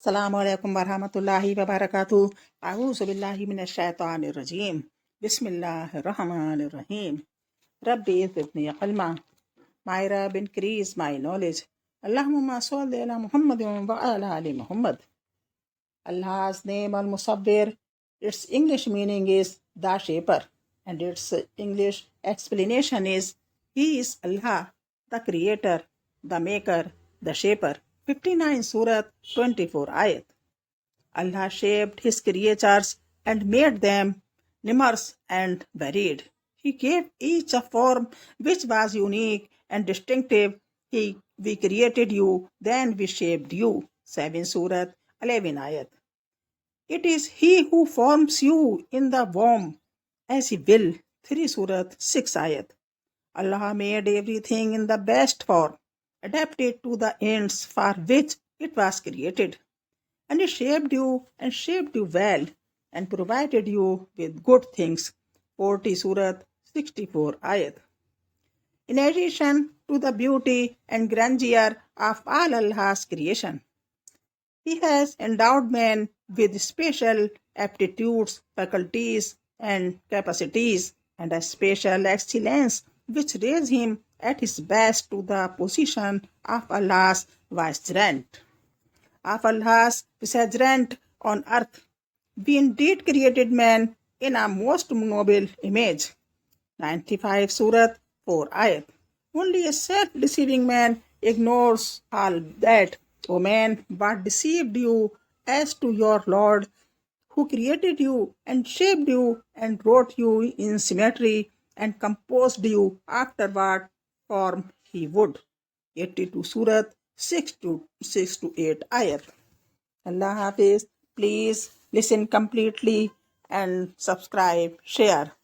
Assalamu alaikum warahmatullahi wabarakatuh. A'udhu billahi minash shaitanir rajim. Bismillahir rahmanir rahim. Rabbi zidni kalma. My Rabb, increase my knowledge. Allahumma salli ala Muhammadin wa ala ali Muhammad. Allah's name Al-musavvir. Its English meaning is the shaper, and its English explanation is He is Allah, the creator, the maker, the shaper. 59 Surah 24 ayat. Allah shaped his creatures and made them numerous and varied. He gave each a form which was unique and distinctive. We created you, then we shaped you. 7 Surah 11 ayat. It is He who forms you in the womb as He will. 3 Surah 6 ayat. Allah made everything in the best form, adapted to the ends for which it was created. And He shaped you well, and provided you with good things. 40 Surah 64 ayat. In addition to the beauty and grandeur of all Allah's creation, He has endowed man with special aptitudes, faculties, and capacities, and a special excellence which raise him at his best to the position of Allah's vicegerent. Of Allah's vicegerent on earth, we indeed created man in a most noble image. 95 Surah 4 ayat. Only a self-deceiving man ignores all that. O man, what deceived you as to your Lord, who created you and shaped you and wrote you in symmetry and composed you after what form He would. 82 Surah 6 to 8 ayat. Allah Hafiz. Please listen completely and subscribe, share.